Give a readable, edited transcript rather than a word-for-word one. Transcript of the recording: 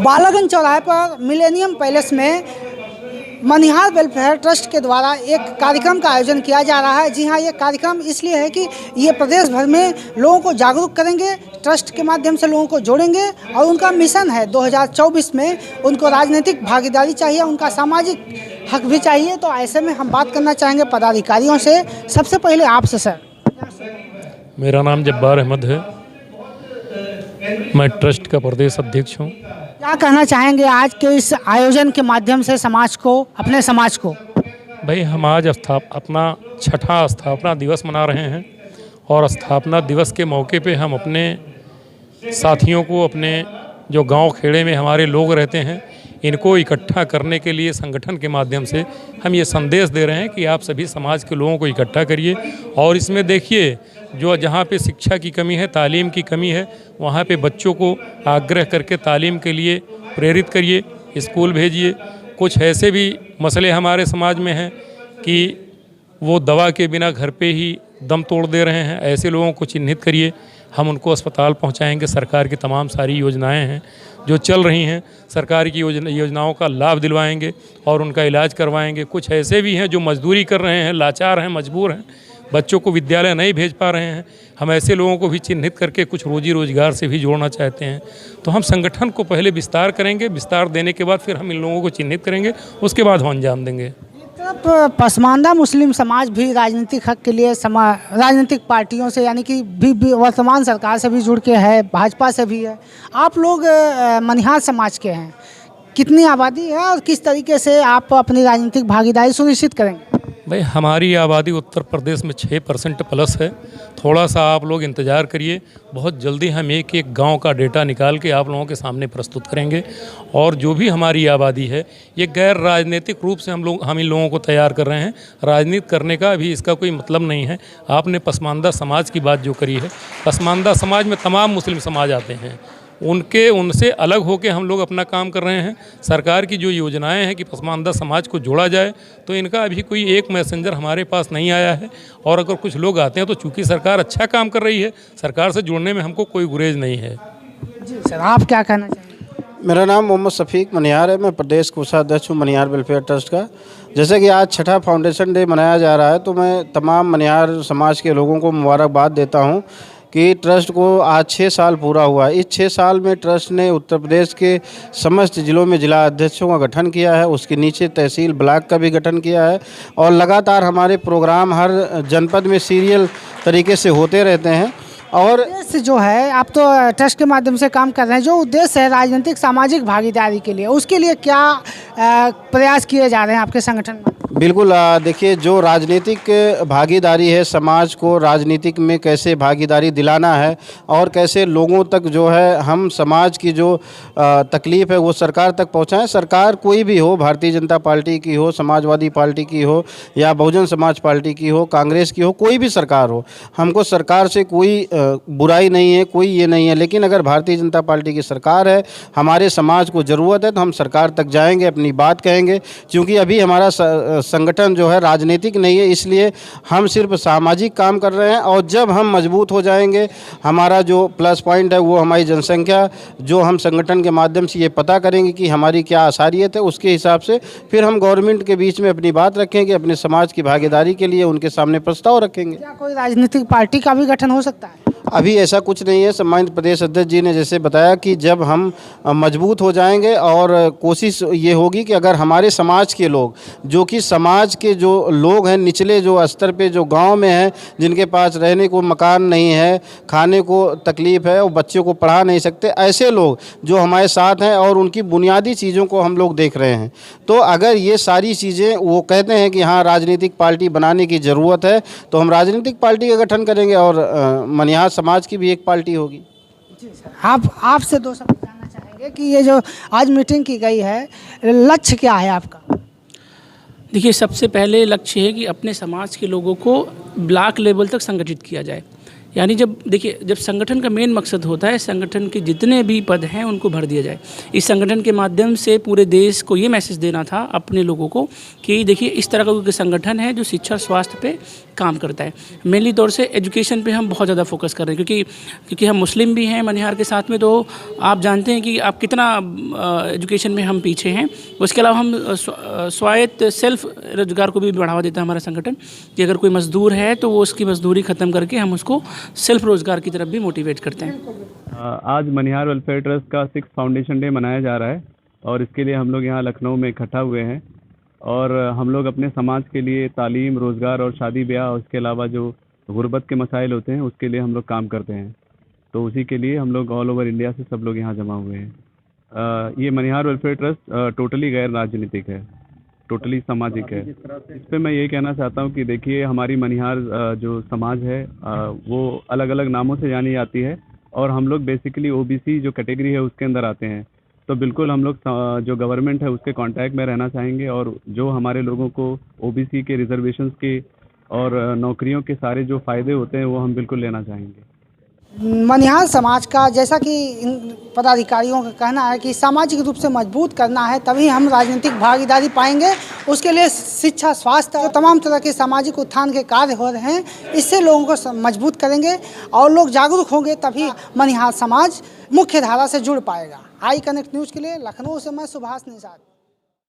बालागंज चौराहे पर millennium palace में मनिहार वेलफेयर ट्रस्ट के द्वारा एक कार्यक्रम का आयोजन किया जा रहा है। जी हाँ, ये कार्यक्रम इसलिए है कि ये प्रदेश भर में लोगों को जागरूक करेंगे, ट्रस्ट के माध्यम से लोगों को जोड़ेंगे और उनका मिशन है 2024 में उनको राजनीतिक भागीदारी चाहिए, उनका सामाजिक हक भी चाहिए। तो ऐसे में हम बात करना चाहेंगे पदाधिकारियों से। सबसे पहले आपसे सर। मेरा नाम जब्बार अहमद है, मैं ट्रस्ट का प्रदेश अध्यक्ष हूँ। क्या कहना चाहेंगे आज के इस आयोजन के माध्यम से समाज को, अपने समाज को? भाई, हम आज अपना छठा स्थापना दिवस मना रहे हैं और स्थापना दिवस के मौके पे हम अपने साथियों को, अपने जो गांव खेड़े में हमारे लोग रहते हैं, इनको इकट्ठा करने के लिए संगठन के माध्यम से हम ये संदेश दे रहे हैं कि आप सभी समाज के लोगों को इकट्ठा करिए। और इसमें देखिए, जो जहाँ पे शिक्षा की कमी है, तालीम की कमी है, वहाँ पे बच्चों को आग्रह करके तालीम के लिए प्रेरित करिए, स्कूल भेजिए। कुछ ऐसे भी मसले हमारे समाज में हैं कि वो दवा के बिना घर पे ही दम तोड़ दे रहे हैं, ऐसे लोगों को चिन्हित करिए, हम उनको अस्पताल पहुंचाएंगे। सरकार की तमाम सारी योजनाएं हैं जो चल रही हैं, सरकार की योजनाओं का लाभ दिलवाएंगे और उनका इलाज करवाएंगे। कुछ ऐसे भी हैं जो मजदूरी कर रहे हैं, लाचार हैं, मजबूर हैं, बच्चों को विद्यालय नहीं भेज पा रहे हैं, हम ऐसे लोगों को भी चिन्हित करके कुछ रोजी रोजगार से भी जोड़ना चाहते हैं। तो हम संगठन को पहले विस्तार करेंगे, विस्तार देने के बाद फिर हम इन लोगों को चिन्हित करेंगे, उसके बाद हम अंजाम देंगे। तरफ पसमानदा मुस्लिम समाज भी राजनीतिक हक के लिए राजनीतिक पार्टियों से, यानी कि भी वर्तमान सरकार से भी जुड़ के है, भाजपा से भी है। आप लोग मनिहार समाज के हैं, कितनी आबादी है और किस तरीके से आप अपनी राजनीतिक भागीदारी सुनिश्चित करेंगे? भाई, हमारी आबादी उत्तर प्रदेश में 6% प्लस है। थोड़ा सा आप लोग इंतज़ार करिए, बहुत जल्दी हम एक एक गांव का डेटा निकाल के आप लोगों के सामने प्रस्तुत करेंगे। और जो भी हमारी आबादी है, ये गैर राजनीतिक रूप से हम इन लोगों को तैयार कर रहे हैं। राजनीति करने का अभी इसका कोई मतलब नहीं है। आपने पसमानदा समाज की बात जो करी है, पसमानदा समाज में तमाम मुस्लिम समाज आते हैं, उनसे अलग होकर हम लोग अपना काम कर रहे हैं। सरकार की जो योजनाएं हैं कि पसमानदा समाज को जोड़ा जाए, तो इनका अभी कोई एक मैसेंजर हमारे पास नहीं आया है। और अगर कुछ लोग आते हैं तो चूंकि सरकार अच्छा काम कर रही है, सरकार से जुड़ने में हमको कोई गुरेज नहीं है। जी सर, आप क्या कहना चाहेंगे? मेरा नाम मोहम्मद शफीक मनिहार है, मैं प्रदेश कोषाध्यक्ष हूँ मनिहार वेलफेयर ट्रस्ट का। जैसे कि आज छठा फाउंडेशन डे मनाया जा रहा है, तो मैं तमाम मनिहार समाज के लोगों को मुबारकबाद देता हूँ कि ट्रस्ट को आज 6 साल पूरा हुआ। इस 6 साल में ट्रस्ट ने उत्तर प्रदेश के समस्त ज़िलों में जिला अध्यक्षों का गठन किया है, उसके नीचे तहसील ब्लॉक का भी गठन किया है और लगातार हमारे प्रोग्राम हर जनपद में सीरियल तरीके से होते रहते हैं। और उद्देश्य जो है, आप तो ट्रस्ट के माध्यम से काम कर रहे हैं, जो उद्देश्य है राजनीतिक सामाजिक भागीदारी के लिए, उसके लिए क्या प्रयास किए जा रहे हैं आपके संगठन में? बिल्कुल, देखिए, जो राजनीतिक भागीदारी है, समाज को राजनीतिक में कैसे भागीदारी दिलाना है और कैसे लोगों तक जो है हम समाज की जो तकलीफ़ है वो सरकार तक पहुंचाएं। सरकार कोई भी हो, भारतीय जनता पार्टी की हो, समाजवादी पार्टी की हो या बहुजन समाज पार्टी की हो, कांग्रेस की हो, कोई भी सरकार हो, हमको सरकार से कोई बुराई नहीं है, कोई ये नहीं है। लेकिन अगर भारतीय जनता पार्टी की सरकार है, हमारे समाज को ज़रूरत है, तो हम सरकार तक जाएंगे, अपनी बात कहेंगे। क्योंकि अभी हमारा संगठन जो है राजनीतिक नहीं है, इसलिए हम सिर्फ सामाजिक काम कर रहे हैं। और जब हम मजबूत हो जाएंगे, हमारा जो प्लस पॉइंट है वो हमारी जनसंख्या, जो हम संगठन के माध्यम से ये पता करेंगे कि हमारी क्या आसारियत है, उसके हिसाब से फिर हम गवर्नमेंट के बीच में अपनी बात रखेंगे, अपने समाज की भागीदारी के लिए उनके सामने प्रस्ताव रखेंगे। क्या कोई राजनीतिक पार्टी का भी गठन हो सकता है? अभी ऐसा कुछ नहीं है। सम्मानित प्रदेश अध्यक्ष जी ने जैसे बताया कि जब हम मजबूत हो जाएंगे और कोशिश ये होगी कि अगर हमारे समाज के लोग, जो कि समाज के जो लोग हैं निचले जो स्तर पे, जो गांव में हैं, जिनके पास रहने को मकान नहीं है, खाने को तकलीफ़ है और बच्चों को पढ़ा नहीं सकते, ऐसे लोग जो हमारे साथ हैं और उनकी बुनियादी चीज़ों को हम लोग देख रहे हैं। तो अगर ये सारी चीज़ें वो कहते हैं कि हाँ राजनीतिक पार्टी बनाने की ज़रूरत है, तो हम राजनीतिक पार्टी का गठन करेंगे और मनिहार समाज की भी एक पार्टी होगी। जी सर, आपसे 2 शब्द जानना चाहेंगे कि ये जो आज मीटिंग की गई है, लक्ष्य क्या है आपका? देखिए, सबसे पहले लक्ष्य है कि अपने समाज के लोगों को ब्लॉक लेवल तक संगठित किया जाए। यानी जब देखिए, जब संगठन का मेन मकसद होता है संगठन के जितने भी पद हैं उनको भर दिया जाए। इस संगठन के माध्यम से पूरे देश को ये मैसेज देना था अपने लोगों को कि देखिए इस तरह का कोई संगठन है जो शिक्षा और स्वास्थ्य पे काम करता है। मेनली तौर से एजुकेशन पे हम बहुत ज़्यादा फोकस कर रहे हैं, क्योंकि हम मुस्लिम भी हैं मनिहार के साथ में, तो आप जानते हैं कि आप कितना एजुकेशन में हम पीछे हैं। उसके अलावा हम स्वायत्त सेल्फ रोजगार को भी बढ़ावा देता है हमारा संगठन, कि अगर कोई मजदूर है तो वो उसकी मजदूरी ख़त्म करके हम उसको सेल्फ रोजगार की तरफ भी मोटिवेट करते हैं। आज मनिहार वेलफेयर ट्रस्ट का 6th फाउंडेशन डे मनाया जा रहा है और इसके लिए हम लोग यहाँ लखनऊ में इकट्ठा हुए हैं और हम लोग अपने समाज के लिए तालीम, रोज़गार और शादी ब्याह और इसके अलावा जो गुर्बत के मसाइल होते हैं उसके लिए हम लोग काम करते हैं। तो उसी के लिए हम लोग ऑल ओवर इंडिया से सब लोग यहाँ जमा हुए हैं। ये मनिहार वेलफेयर ट्रस्ट टोटली गैर राजनीतिक है, टोटली सामाजिक है। इस पर मैं ये कहना चाहता हूँ कि देखिए हमारी मनिहार जो समाज है वो अलग अलग नामों से जानी जाती है और हम लोग बेसिकली ओबीसी जो कैटेगरी है उसके अंदर आते हैं। तो बिल्कुल हम लोग जो गवर्नमेंट है उसके कांटेक्ट में रहना चाहेंगे और जो हमारे लोगों को ओबीसी के रिजर्वेशंस के और नौकरियों के सारे जो फ़ायदे होते हैं वो हम बिल्कुल लेना चाहेंगे। मनिहार समाज का, जैसा कि इन पदाधिकारियों का कहना है कि सामाजिक रूप से मजबूत करना है, तभी हम राजनीतिक भागीदारी पाएंगे। उसके लिए शिक्षा, स्वास्थ्य, तमाम तरह के सामाजिक उत्थान के कार्य हो रहे हैं, इससे लोगों को मजबूत करेंगे और लोग जागरूक होंगे, तभी मनिहार समाज मुख्य धारा से जुड़ पाएगा। आई कनेक्ट न्यूज़ के लिए लखनऊ से मैं सुभाष निषाद।